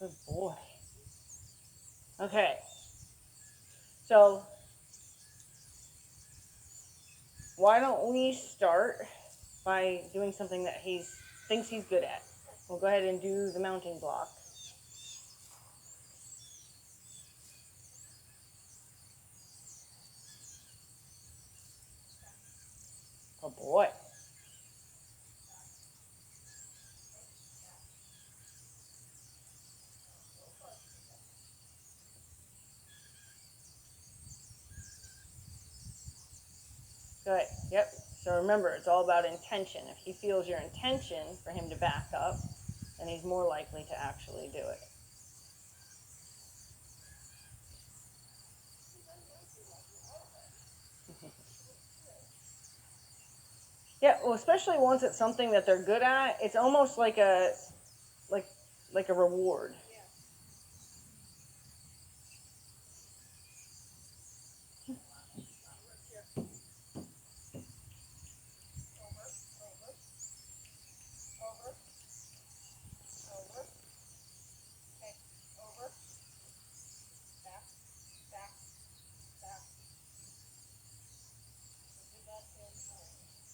Good boy. Okay. So why don't we start by doing something that he thinks he's good at? We'll go ahead and do the mounting block. Oh boy. Good. Yep. So remember, it's all about intention. If he feels your intention for him to back up, then he's more likely to actually do it. Yeah, well, especially once it's something that they're good at, it's almost like a like like a reward.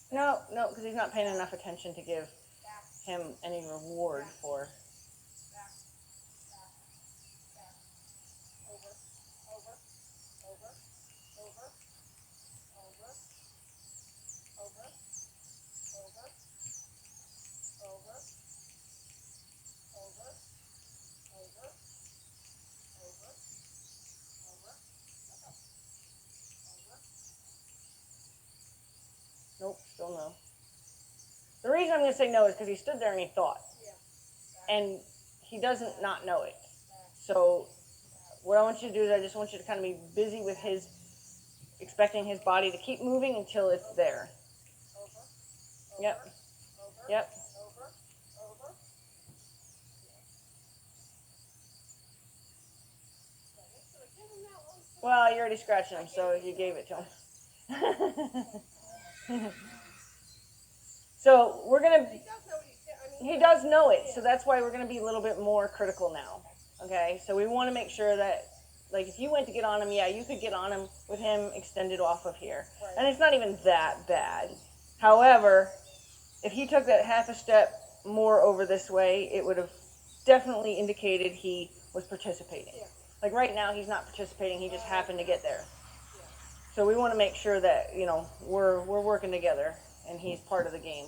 No, no, because he's not paying enough attention to give him any reward for. Nope, still no. The reason I'm going to say no is because he stood there and he thought, and he doesn't not know it. So what I want you to do is I just want you to kind of be busy with his, expecting his body to keep moving until it's there. Yep. Yep. Well, you already scratched him, so you gave it to him. So we're gonna. He does know it, so that's why we're gonna be a little bit more critical now. Okay, so we want to make sure that, like, if you went to get on him, yeah, you could get on him with him extended off of here, and it's not even that bad. However, if he took that half a step more over this way, it would have definitely indicated he was participating. Like right now, he's not participating; he just happened to get there. So we want to make sure that we're working together and he's part of the game.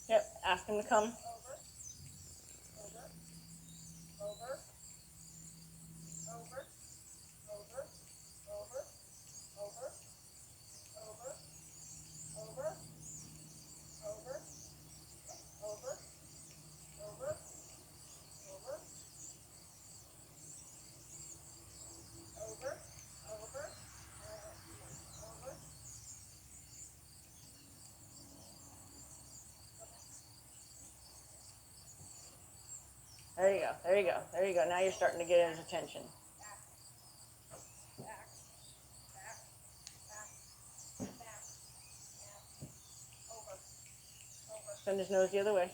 Yep. Ask him to come. There you go. There you go. There you go. Now you're starting to get his attention. Send his nose the other way.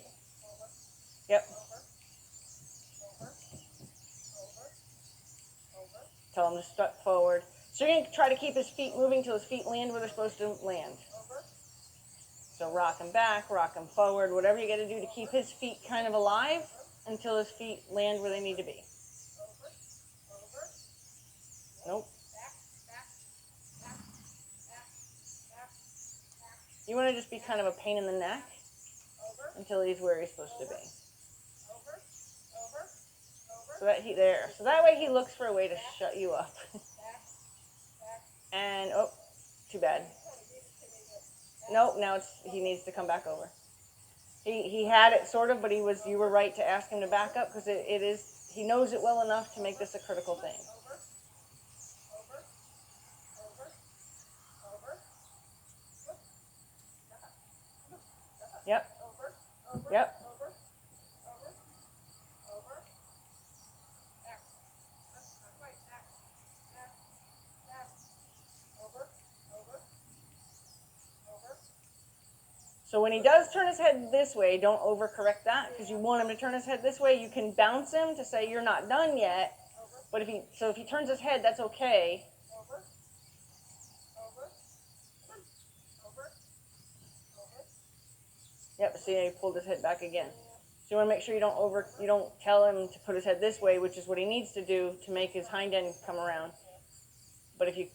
Yep. Tell him to step forward. So you're going to try to keep his feet moving till his feet land where they're supposed to land. So rock him back, rock him forward, whatever you got to do to keep his feet kind of alive until his feet land where they need to be. Nope. You want to just be kind of a pain in the neck until he's where he's supposed to be. So that So that way he looks for a way to shut you up. And oh, too bad. Nope. Now he needs to come back over. He had it sort of, but you were right to ask him to back up because it is, he knows it well enough to make this a critical thing. Yep. Yep. So when he does turn his head this way, don't overcorrect that, because you want him to turn his head this way. You can bounce him to say you're not done yet. But if he turns his head, that's okay. Yep, see, he pulled his head back again. So you want to make sure you don't tell him to put his head this way, which is what he needs to do to make his hind end come around. But if you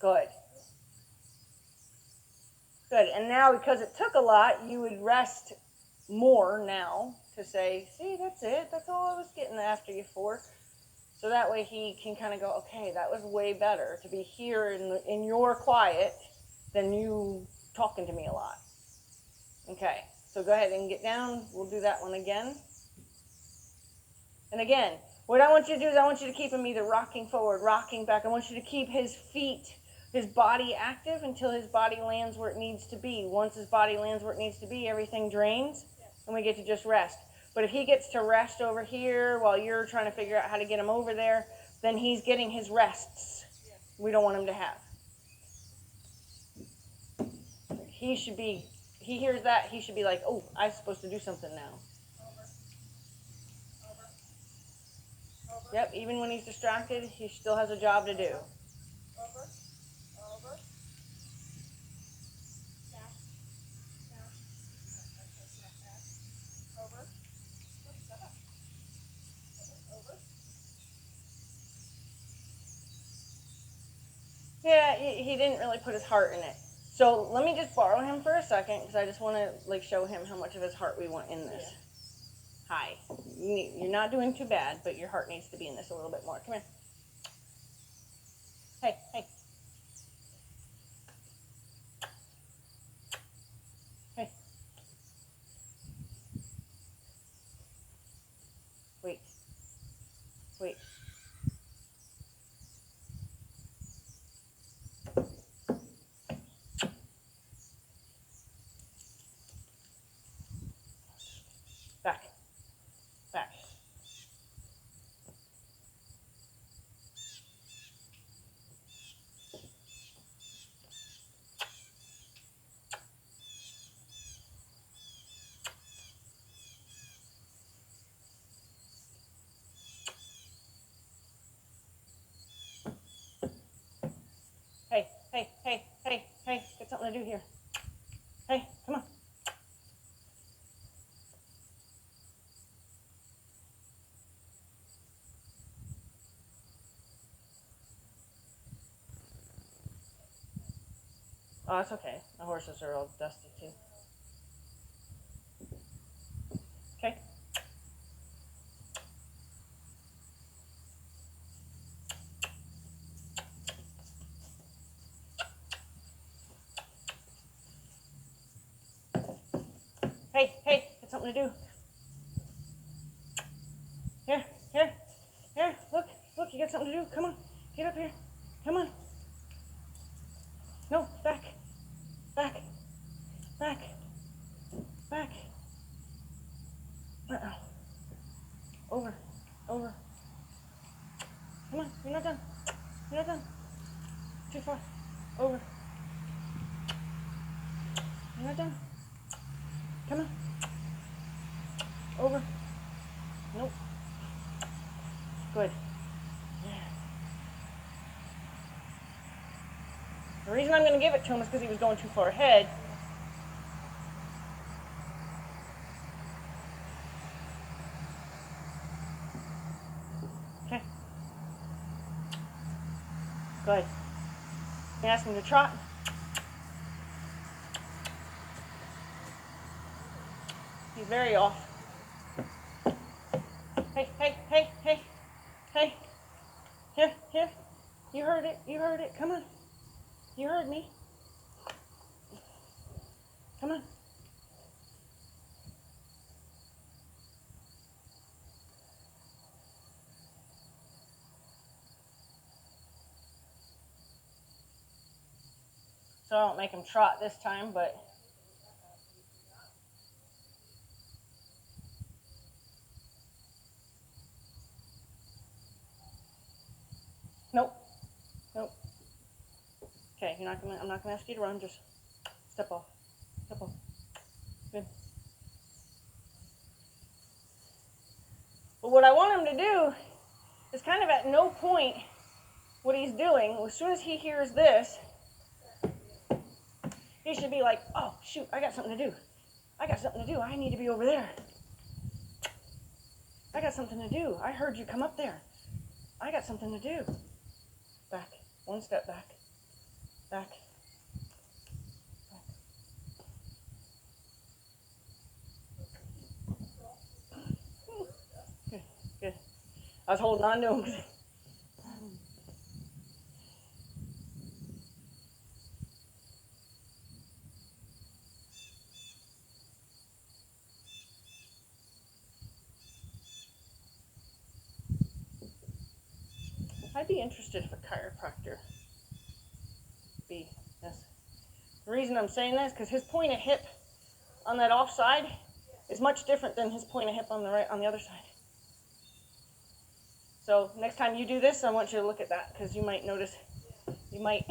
good. Good. And now, because it took a lot, you would rest more now to say, see, that's it. That's all I was getting after you for. So that way he can kind of go, okay, that was way better to be here in your quiet than you talking to me a lot. Okay. So go ahead and get down. We'll do that one again. And again, what I want you to do is I want you to keep him either rocking forward, rocking back. I want you to keep his feet, his body active until his body lands where it needs to be. Once his body lands where it needs to be, everything drains, and we get to just rest. But if he gets to rest over here while you're trying to figure out how to get him over there, then he's getting his rests we don't want him to have. He hears that, he should be like, oh, I'm supposed to do something now. Yep, even when he's distracted, he still has a job to do. Yeah, he didn't really put his heart in it. So let me just borrow him for a second, because I just want to show him how much of his heart we want in this. Hi. You're not doing too bad, but your heart needs to be in this a little bit more. Come here. Hey, hey. Hey. Wait. Wait. Back. Back. Hey, hey, hey, hey, hey. Got something to do here. Hey, come on. Oh, it's okay. The horses are all dusty too. Okay. Hey, hey, got something to do. Here, here, here. Look, you got something to do. Come on, get up here. Come on. No, back, back, back, back. Uh-oh. Over, over. Come on, you're not done. You're not done. Too far. Over. You're not done. Come on. Over. Nope. Good. Yeah. The reason I'm going to give it to him is because he was going too far ahead. Okay. Good. You ask him to trot. He's very off. Hey, hey, hey, hey, hey. Here, here. You heard it. You heard it. Come on. You heard me. Come on. So I don't make him trot this time, but nope. Nope. Okay, I'm not gonna ask you to run, just step off. Step off. Good. But what I want him to do is kind of at no point what he's doing, as soon as he hears this, he should be like, oh shoot, I got something to do. I got something to do. I need to be over there. I got something to do. I heard you come up there. I got something to do. Back. One step back. Back. Good. Good. I was holding on to him. I'd be interested if a chiropractor be this. The reason I'm saying that is because his point of hip on that off side is much different than his point of hip on the right on the other side. So next time you do this, I want you to look at that because you might notice. You might.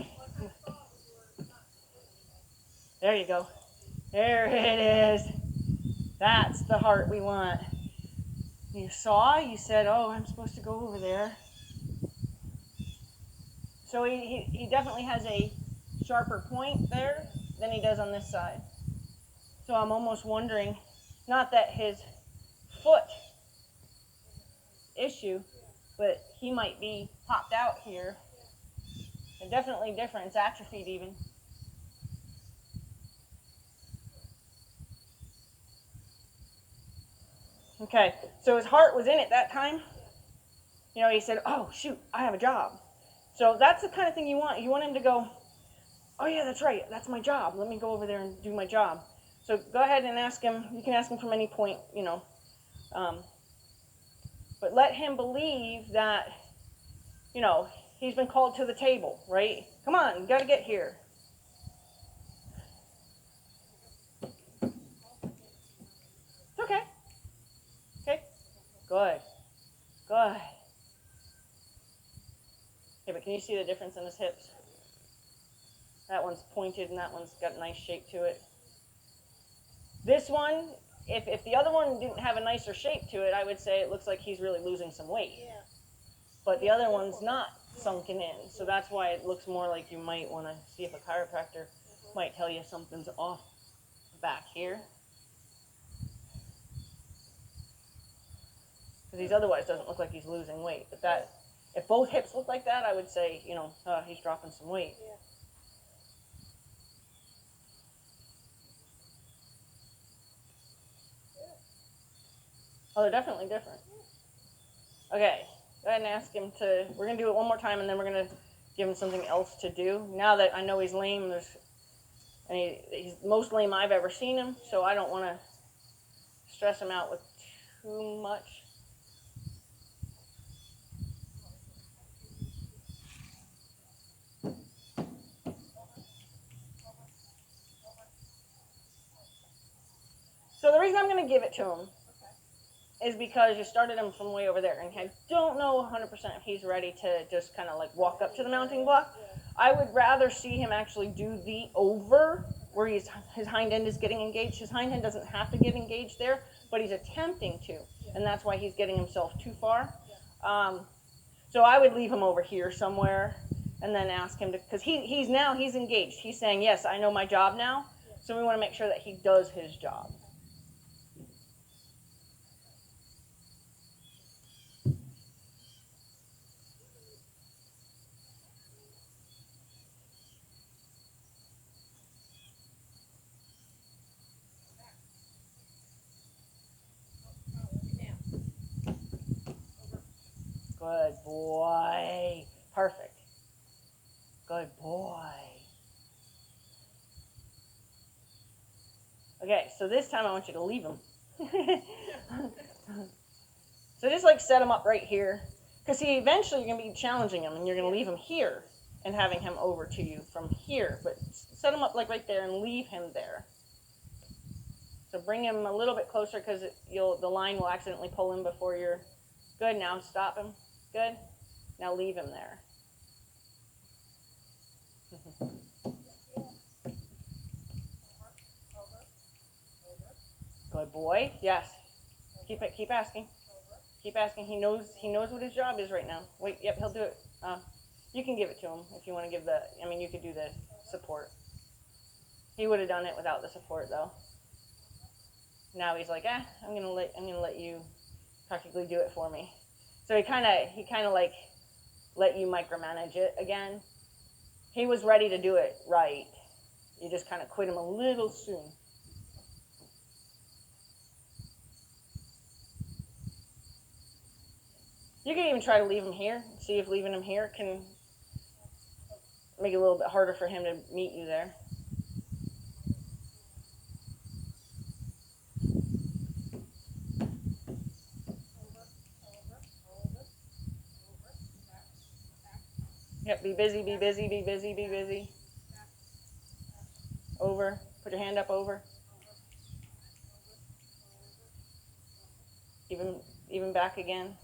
There you go. There it is. That's the heart we want. You saw. You said, "Oh, I'm supposed to go over there." So he definitely has a sharper point there than he does on this side. So I'm almost wondering, not that his foot issue, but he might be popped out here. And definitely different. It's atrophied even. Okay, so his heart was in it that time. You know, he said, oh, shoot, I have a job. So that's the kind of thing you want. You want him to go, oh, yeah, that's right. That's my job. Let me go over there and do my job. So go ahead and ask him. You can ask him from any point, you know. But let him believe that, you know, he's been called to the table, right? Come on, you got to get here. It's okay. Okay. Good. Good. Okay, but can you see the difference in his hips? That one's pointed and that one's got a nice shape to it. This one, if the other one didn't have a nicer shape to it, I would say it looks like he's really losing some weight. Yeah. But the other one's not sunken in, so that's why it looks more like you might want to see if a chiropractor might tell you something's off back here. Because he's otherwise doesn't look like he's losing weight. But that, if both hips look like that, I would say, you know, he's dropping some weight. Yeah. Oh, they're definitely different. Okay, go ahead and ask him to, we're going to do it one more time and then we're going to give him something else to do. Now that I know he's lame, he's the most lame I've ever seen him, so I don't want to stress him out with too much. So the reason I'm going to give it to him is because you started him from way over there, and I don't know 100% if he's ready to just kind of like walk up to the mounting block. I would rather see him actually do the over where his hind end is getting engaged. His hind end doesn't have to get engaged there, but he's attempting to, and that's why he's getting himself too far. So I would leave him over here somewhere and then ask him to, because he's engaged. He's saying, yes, I know my job now, so we want to make sure that he does his job. Good boy. Perfect. Good boy. Okay, so this time I want you to leave him. So just like set him up right here. Because he eventually you're going to be challenging him and you're going to leave him here and having him over to you from here. But set him up like right there and leave him there. So bring him a little bit closer because the line will accidentally pull him before you're good. Now stop him. Good. Now leave him there. Good boy. Yes. Keep asking. Keep asking. He knows what his job is right now. Wait. Yep. He'll do it. You can give it to him if you want to give the. I mean, you could do the support. He would have done it without the support though. Now he's like, I'm gonna let you practically do it for me. So he kind of like let you micromanage it again. He was ready to do it right. You just kind of quit him a little soon. You can even try to leave him here. See if leaving him here can make it a little bit harder for him to meet you there. Yep, be busy, be busy, be busy, be busy. Over. Put your hand up over. Even back again.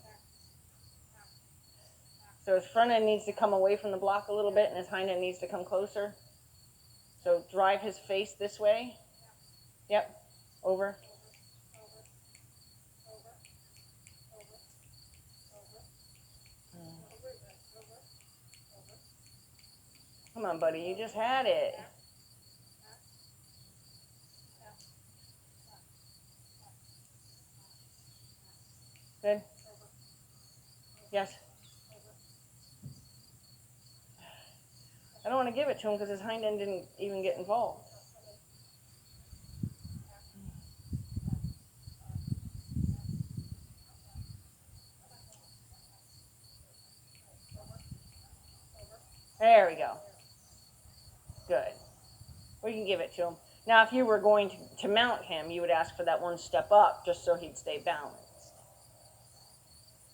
So his front end needs to come away from the block a little bit and his hind end needs to come closer. So drive his face this way. Yep. Over. Come on, buddy. You just had it. Good. Yes. I don't want to give it to him because his hind end didn't even get involved. There we go. Good. We can give it to him. Now, if you were going to mount him, you would ask for that one step up just so he'd stay balanced.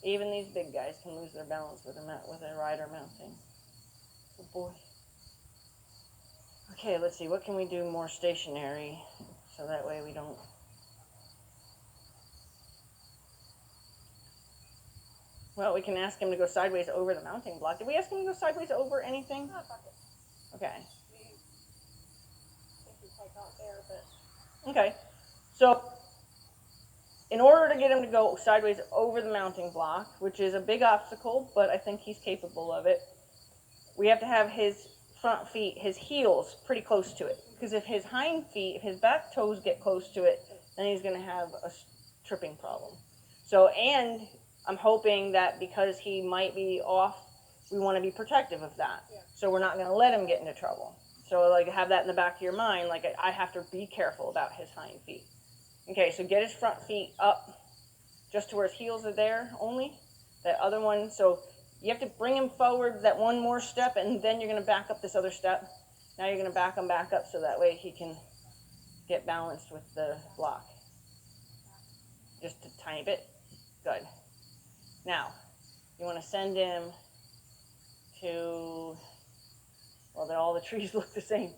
Even these big guys can lose their balance with a rider mounting. Good boy. Okay, let's see. What can we do more stationary so that way we don't... Well, we can ask him to go sideways over the mounting block. Did we ask him to go sideways over anything? Not bucket. Okay. I think we quite got there, but... Okay. So, in order to get him to go sideways over the mounting block, which is a big obstacle, but I think he's capable of it, we have to have his front feet, his heels, pretty close to it. Because if his hind feet, if his back toes get close to it, then he's going to have a tripping problem. So, and I'm hoping that because he might be off, we want to be protective of that. Yeah. So we're not going to let him get into trouble. So like have that in the back of your mind, like I have to be careful about his hind feet. Okay, so get his front feet up just to where his heels are there only. That other one, so you have to bring him forward that one more step and then you're going to back up this other step. Now you're going to back him back up so that way he can get balanced with the block. Just a tiny bit. Good. Now, you want to send him to, well, all the trees look the same.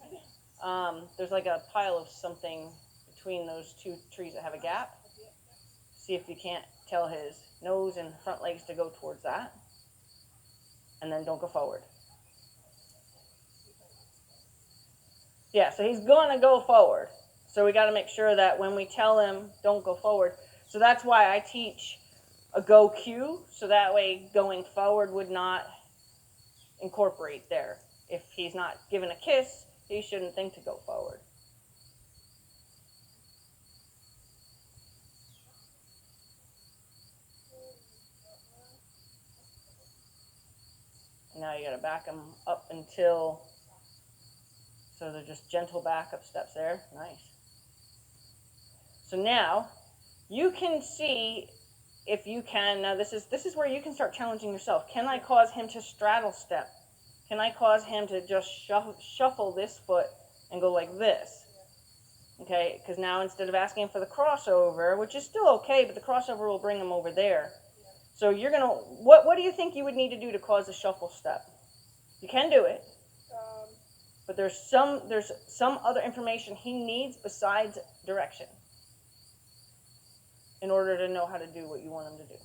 There's like a pile of something between those two trees that have a gap. See if you can't tell his nose and front legs to go towards that. And then don't go forward. Yeah, so he's going to go forward. So we got to make sure that when we tell him don't go forward. So that's why I teach a go cue, so that way going forward would not incorporate there. If he's not given a kiss, he shouldn't think to go forward. Now you got to back them up until, so they're just gentle backup steps there. Nice. So now you can see if you can, now this is where you can start challenging yourself. Can I cause him to straddle step? Can I cause him to just shuffle this foot and go like this? Okay, because now instead of asking him for the crossover, which is still okay, but the crossover will bring him over there. So you're gonna, what do you think you would need to do to cause a shuffle step? You can do it, but there's some other information he needs besides direction in order to know how to do what you want him to do.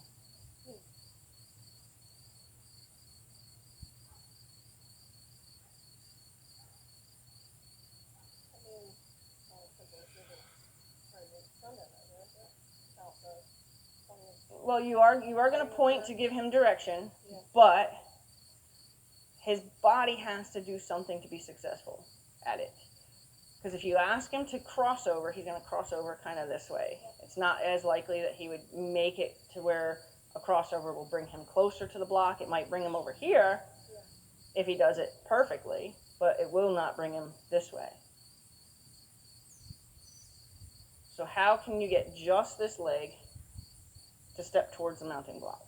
Well, you are going to point to give him direction, but his body has to do something to be successful at it. Because if you ask him to cross over, he's going to cross over kind of this way. It's not as likely that he would make it to where a crossover will bring him closer to the block. It might bring him over here if he does it perfectly, but it will not bring him this way. So how can you get just this leg to step towards the mounting block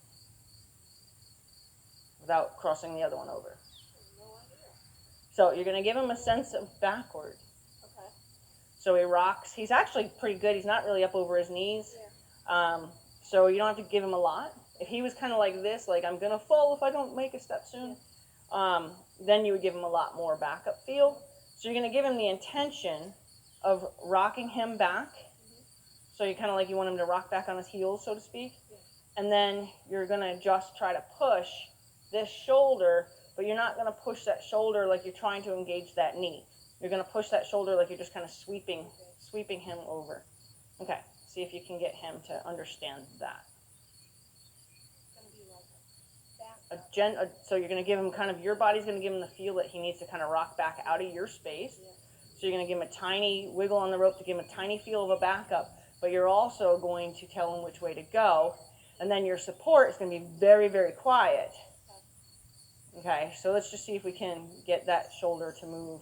without crossing the other one over? So you're going to give him a sense of backward. Okay. So he rocks. He's actually pretty good. He's not really up over his knees. Yeah. So you don't have to give him a lot. If he was kind of like this, like I'm going to fall if I don't make a step soon, then you would give him a lot more backup feel. So you're going to give him the intention of rocking him back. So you kind of like you want him to rock back on his heels, so to speak. And then you're going to just try to push this shoulder, but you're not going to push that shoulder like you're trying to engage that knee. You're going to push that shoulder like you're just kind of sweeping him over. Okay, see if you can get him to understand that. So you're going to give him kind of, your body's going to give him the feel that he needs to kind of rock back out of your space. So you're going to give him a tiny wiggle on the rope to give him a tiny feel of a backup, but you're also going to tell him which way to go. And then your support is going to be very, very quiet. Okay, so let's just see if we can get that shoulder to move.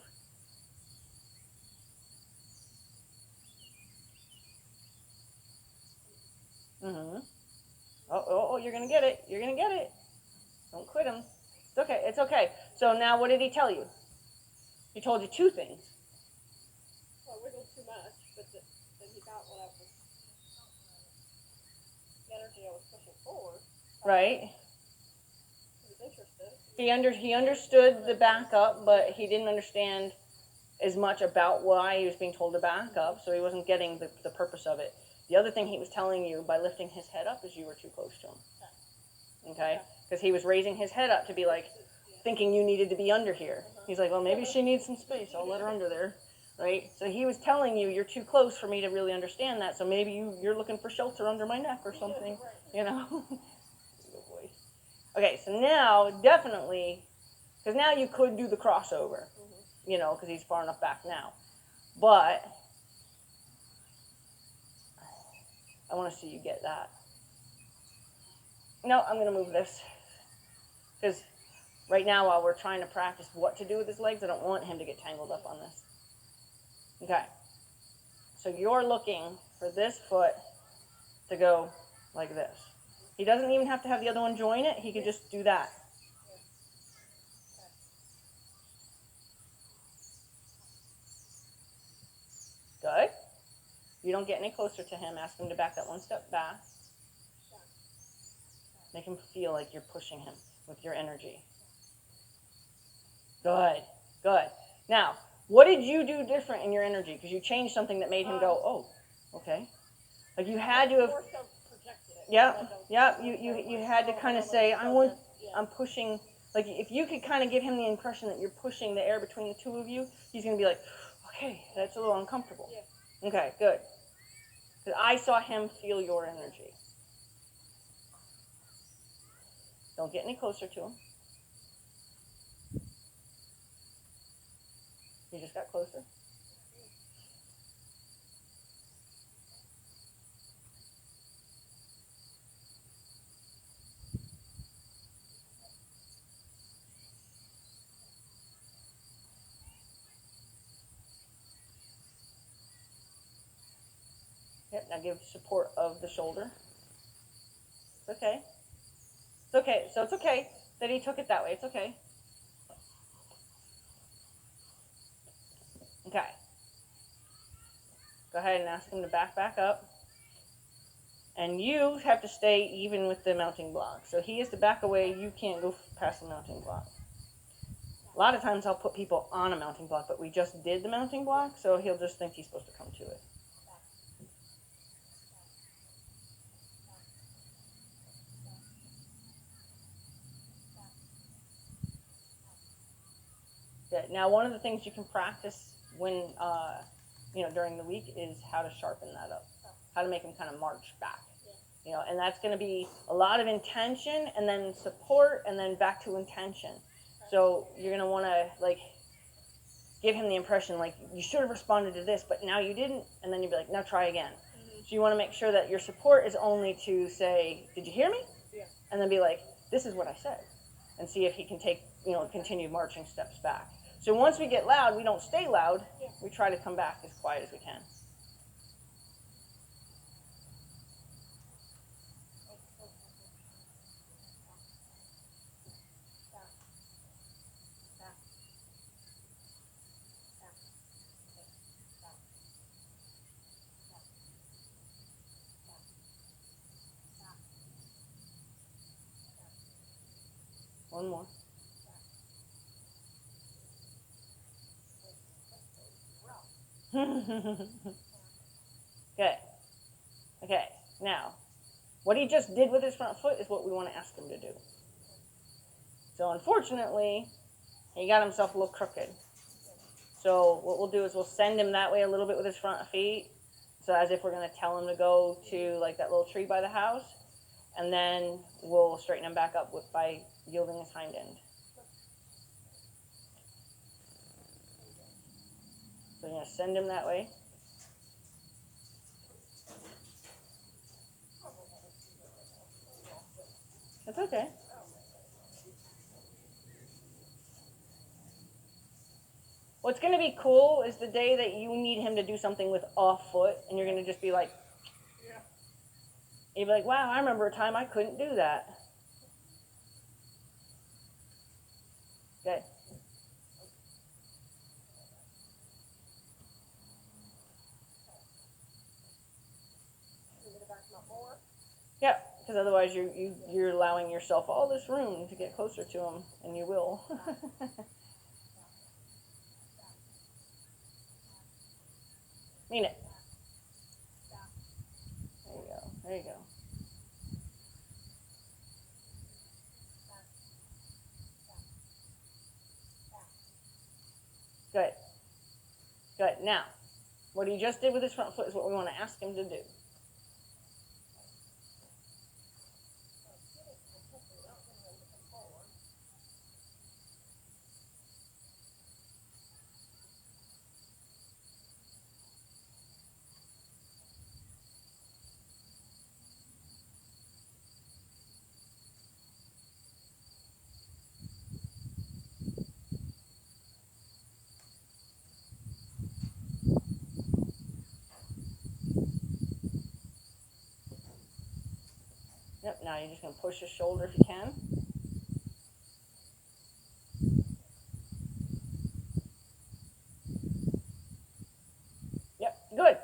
Oh, you're going to get it. You're going to get it. Don't quit him. It's okay. It's okay. So now what did he tell you? He told you two things. Well, I wiggled too much, but then he got what I was, the energy I was pushing forward. Right. He was interested. He understood the backup, but he didn't understand as much about why he was being told to back up, so he wasn't getting the purpose of it. The other thing he was telling you by lifting his head up is you were too close to him. Okay? Because he was raising his head up to be like, thinking you needed to be under here. He's like, well, maybe she needs some space. I'll let her under there. Right? So he was telling you, you're too close for me to really understand that, so maybe you're looking for shelter under my neck or something. You know? Good boy. Okay, so now, definitely, because now you could do the crossover. You know, because he's far enough back now. But I want to see you get that. No, I'm going to move this. Because right now, while we're trying to practice what to do with his legs, I don't want him to get tangled up on this. Okay. So you're looking for this foot to go like this. He doesn't even have to have the other one join it. He could just do that. Good. You don't get any closer to him. Ask him to back that one step back. Make him feel like you're pushing him with your energy. Good. Good. Now, what did you do different in your energy? Because you changed something that made him go, oh, okay. Like you had to have. Yeah. You had to kind of say, I'm pushing. Like if you could kind of give him the impression that you're pushing the air between the two of you, he's going to be like, okay, that's a little uncomfortable. Okay, good. Because I saw him feel your energy. Don't get any closer to him. You just got closer. Yep, now give support of the shoulder. It's okay. It's okay. So it's okay that he took it that way. It's okay. Okay. go ahead and ask him to back up. And you have to stay even with the mounting block. So he has to back away. You can't go past the mounting block. A lot of times I'll put people on a mounting block, but we just did the mounting block, so he'll just think he's supposed to come to it. Yeah. Now, one of the things you can practice when, during the week is how to sharpen that up, how to make him kind of march back. And that's going to be a lot of intention and then support and then back to intention. So you're going to want to give him the impression you should have responded to this, but now you didn't, and then you'd be like, now try again. Mm-hmm. So you want to make sure that your support is only to say, did you hear me? Yeah. And then be like, this is what I said, and see if he can take continue marching steps back. So once we get loud, we don't stay loud. Yeah. We try to come back as quiet as we can. One more. Good. Okay, now, what he just did with his front foot is what we want to ask him to do. So unfortunately, he got himself a little crooked. So what we'll do is we'll send him that way a little bit with his front feet, so as if we're going to tell him to go to that little tree by the house, and then we'll straighten him back up by yielding his hind end. So we're going to send him that way. That's okay. What's going to be cool is the day that you need him to do something with off foot, and you're going to just be like, yeah. You'll be like, wow, I remember a time I couldn't do that. Good. Yeah, because otherwise you're allowing yourself all this room to get closer to him, and you will. Mean it. There you go. There you go. Good. Good. Now, what he just did with his front foot is what we want to ask him to do. Yep, now you're just going to push his shoulder if you can. Yep, good.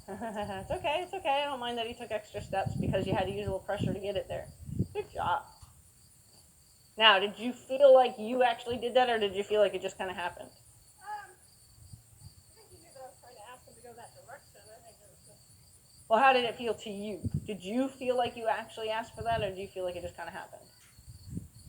It's okay, it's okay. I don't mind that he took extra steps because you had to use a little pressure to get it there. Good job. Now, did you feel like you actually did that, or did you feel like it just kind of happened? I think he knew that I was trying to ask him to go that direction. I think it was just... Well, how did it feel to you? Did you feel like you actually asked for that, or did you feel like it just kind of happened?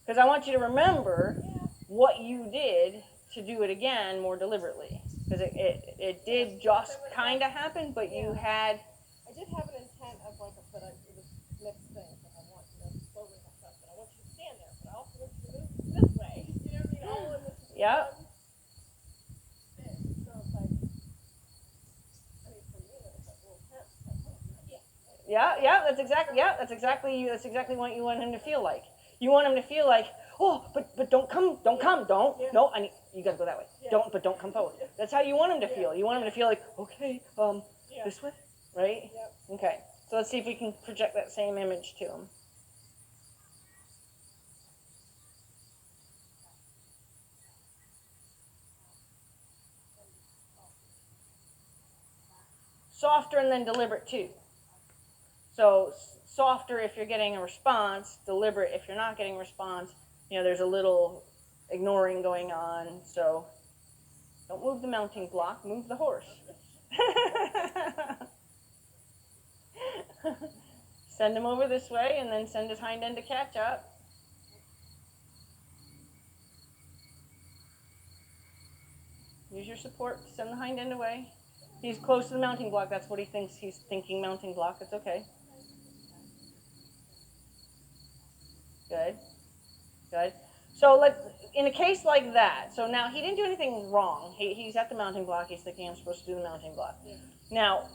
Because I want you to remember what you did to do it again more deliberately. Because it did just kind of happen, but you had... I did have an intent of but it was mixed things. I want you to slowly myself, but I want you to stand there, but I also want you to move this way. You know what I mean? All in this. Yep. So it's like, I mean, for me, it was a little tense. That's exactly what you want him to feel like. You want him to feel like, oh, but don't come, yeah. No, you gotta go that way. Yeah. Don't come forward. That's how you want him to feel. You want him to feel like, okay, this way, right? Yep. Okay. So let's see if we can project that same image to him. softer and then deliberate too. So softer if you're getting a response, deliberate if you're not getting a response. You know, there's a little ignoring going on. So don't move the mounting block, move the horse. Send him over this way and then send his hind end to catch up. Use your support to send the hind end away. He's close to the mounting block. That's what he thinks. He's thinking mounting block. It's okay. Good. Good. So in a case like that, so now he didn't do anything wrong. He's at the mounting block. He's thinking I'm supposed to do the mounting block. Yeah. Now,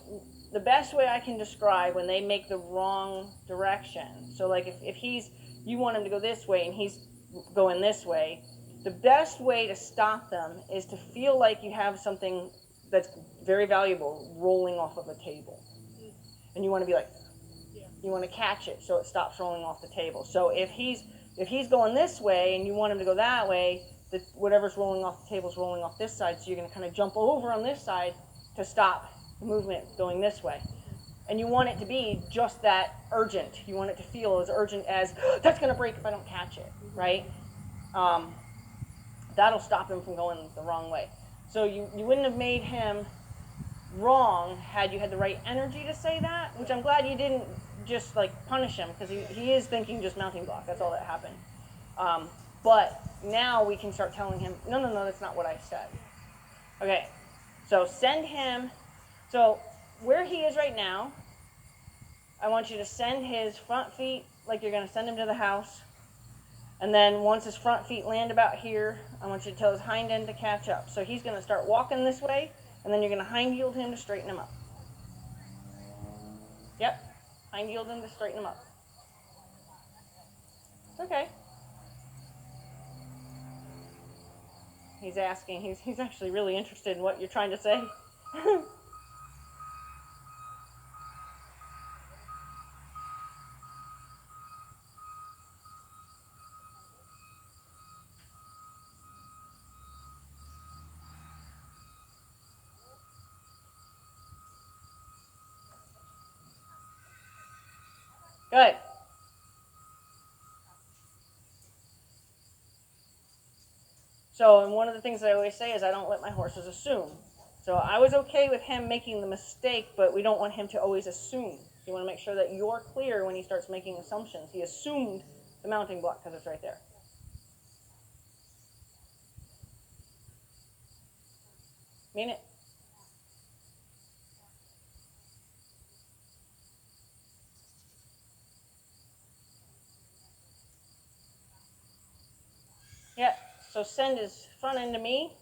the best way I can describe when they make the wrong direction, so like if you want him to go this way and he's going this way, the best way to stop them is to feel like you have something that's very valuable rolling off of a table. And you want to be like, you want to catch it so it stops rolling off the table. So if he's going this way and you want him to go that way, whatever's rolling off the table is rolling off this side, so you're going to kind of jump over on this side to stop the movement going this way. And you want it to be just that urgent. You want it to feel as urgent as, that's going to break if I don't catch it, right? That'll stop him from going the wrong way. So you wouldn't have made him wrong had you had the right energy to say that, which I'm glad you didn't just like punish him, because he is thinking just mounting block. That's all that happened. But now we can start telling him, no, that's not what I said. Okay, so send him. So where he is right now, I want you to send his front feet like you're going to send him to the house. And then once his front feet land about here, I want you to tell his hind end to catch up. So he's going to start walking this way, and then you're going to hind yield him to straighten him up. Yep. Hind yield him to straighten him up. It's okay. He's asking. He's actually really interested in what you're trying to say. Good. So, and one of the things I always say is I don't let my horses assume. So I was okay with him making the mistake, but we don't want him to always assume. You want to make sure that you're clear when he starts making assumptions. He assumed the mounting block because it's right there. Mean it? Yeah. So send his front end to me.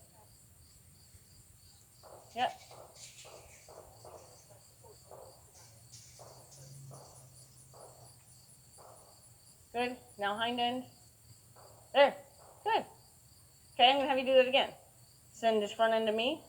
Yep. Good. Now hind end. There. Good. Okay, I'm going to have you do that again. Send his front end to me.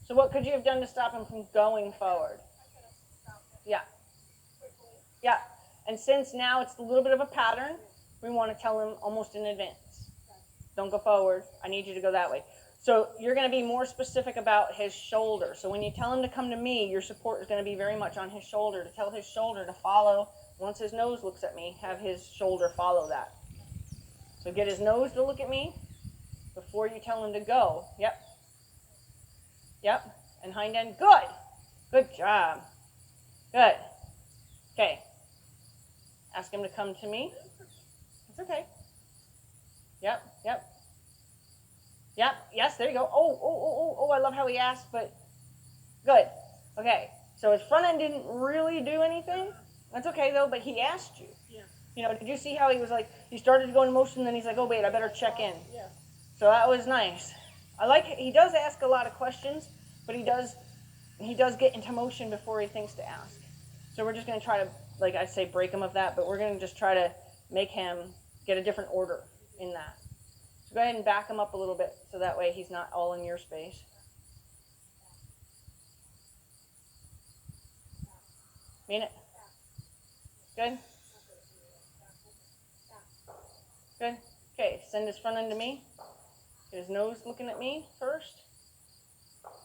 So what could you have done to stop him from going forward? Yeah. Yeah. And since now it's a little bit of a pattern, we want to tell him almost in advance. Don't go forward. I need you to go that way. So you're going to be more specific about his shoulder. So when you tell him to come to me, your support is going to be very much on his shoulder, to tell his shoulder to follow. Once his nose looks at me, have his shoulder follow that. So get his nose to look at me before you tell him to go. Yep. Yep. And hind end. Good. Good job. Good. Okay. Ask him to come to me. It's okay. Yep. Yep. Yep. Yes, there you go. Oh, I love how he asked, but good. Okay. So his front end didn't really do anything. That's okay, though, but he asked you. Yeah. You know, did you see how he was like, he started to go into motion, then he's like, oh, wait, I better check in. Yeah. So that was nice. I like it. He does ask a lot of questions, but he does get into motion before he thinks to ask. So we're just going to try to, like I say, break him of that, but we're going to just try to make him get a different order in that. So go ahead and back him up a little bit so that way he's not all in your space. Mean it? Good? Good. Okay, send his front end to me. Get his nose looking at me first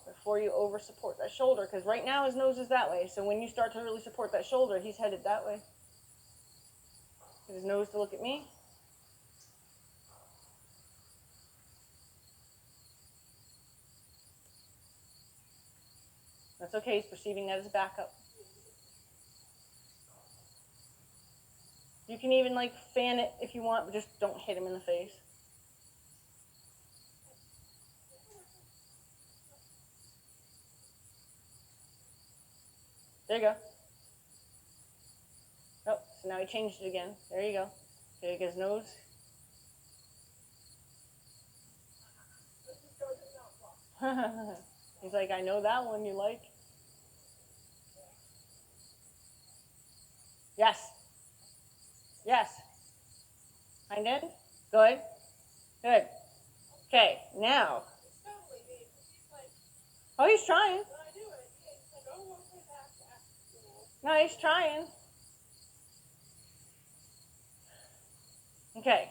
before you over support that shoulder, because right now his nose is that way. So when you start to really support that shoulder, he's headed that way. Get his nose to look at me. That's okay, he's perceiving that as backup. You can even like fan it if you want, but just don't hit him in the face. There you go. Oh, so now he changed it again. There you go. Okay, get his nose. He's like, I know that one you like. Yes. Yes. Hind end. Good. Good. Okay, now. Oh, he's trying. No, he's trying. Okay.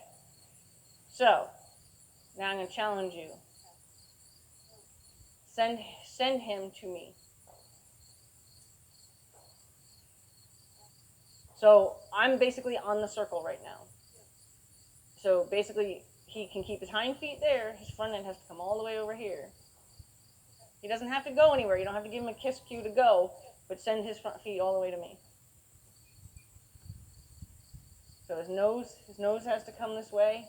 So, now I'm going to challenge you. Send him to me. So I'm basically on the circle right now. So basically, he can keep his hind feet there. His front end has to come all the way over here. He doesn't have to go anywhere. You don't have to give him a kiss cue to go, but send his front feet all the way to me. So his nose has to come this way.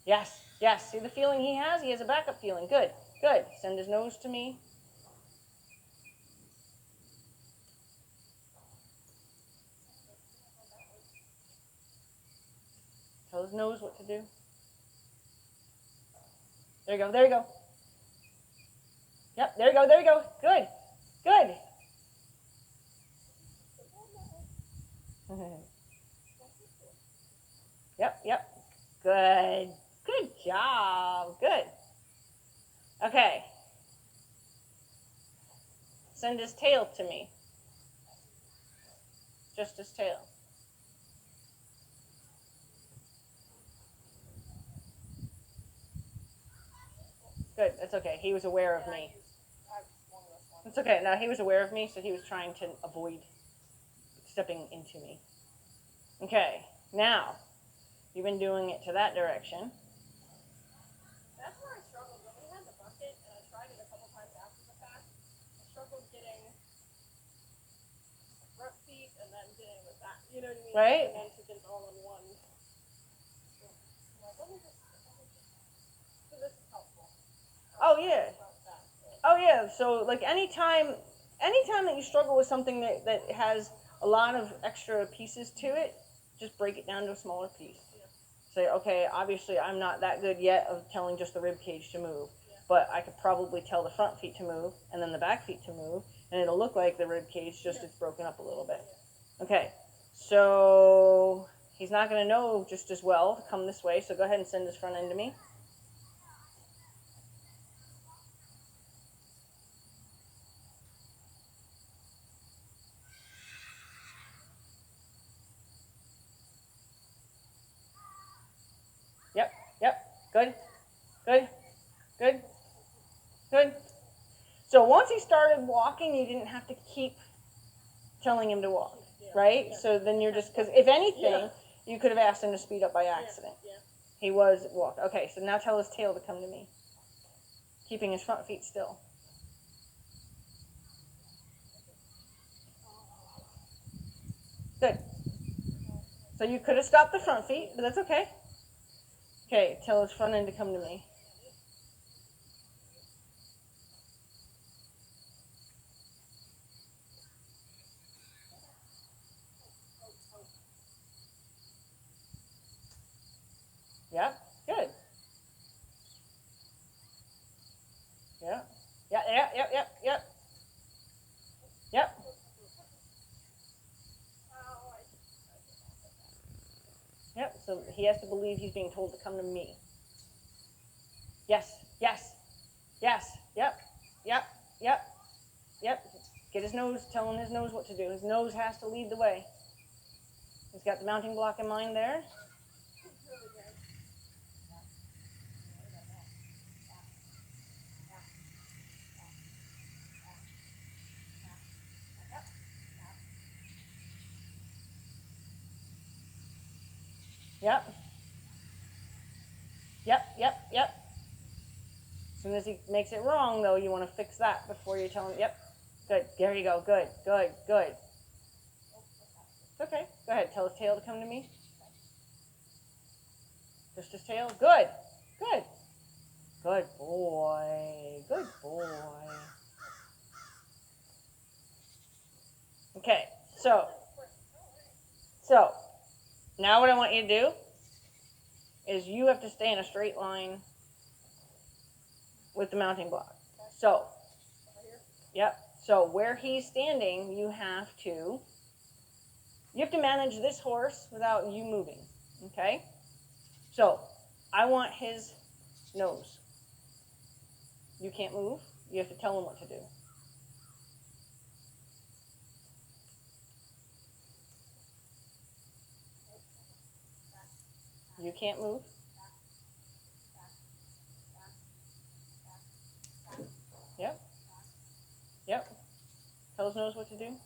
Yes, yes. See the feeling he has? He has a backup feeling. Good, good. Send his nose to me. Tell his nose what to do. There you go, there you go. Yep, there you go, there you go. Good, good. Yep, yep. Good. Good job. Good. Okay. Send his tail to me. Just his tail. Good. That's okay. He was aware of me. It's okay. No, he was aware of me, so he was trying to avoid stepping into me. Okay. Now, you've been doing it to that direction. That's where I struggled. When we had the bucket, and I tried it a couple times after the fact, I struggled getting front feet and then getting the back. You know what I mean? Right. And then to get it all in one. So, I'm like, let me just. So this is helpful. Oh yeah. Oh yeah. So like anytime that you struggle with something that has a lot of extra pieces to it, just break it down to a smaller piece. Say, okay, obviously I'm not that good yet of telling just the rib cage to move, but I could probably tell the front feet to move and then the back feet to move, and it'll look like the rib cage, just it's broken up a little bit. Okay, so he's not going to know just as well to come this way, so go ahead and send his front end to me. Yep, yep, good, good, good, good. So once he started walking, you didn't have to keep telling him to walk, right? So then you're just, because if anything, you could have asked him to speed up by accident. He was walked. Okay, so now tell his tail to come to me, keeping his front feet still. Good. So you could have stopped the front feet, but that's okay. Okay, tell his front end to come to me. Yep, good. Yeah, yeah, yeah, yep, yep, yep. Yep. Yep, so he has to believe he's being told to come to me. Yes, yes, yes, yep, yep, yep, yep. Get his nose, telling his nose what to do. His nose has to lead the way. He's got the mounting block in mind there. Yep. Yep. As soon as he makes it wrong, though, you want to fix that before you tell him, yep. Good. There you go. Good. It's okay. Go ahead. Tell his tail to come to me. Just his tail. Good boy. Okay, so now what I want you to do is you have to stay in a straight line with the mounting block. So, yep. So where he's standing, you have to manage this horse without you moving. Okay? So I want his nose. You can't move. You have to tell him what to do. You can't move. Yep. Tell his nose what to do.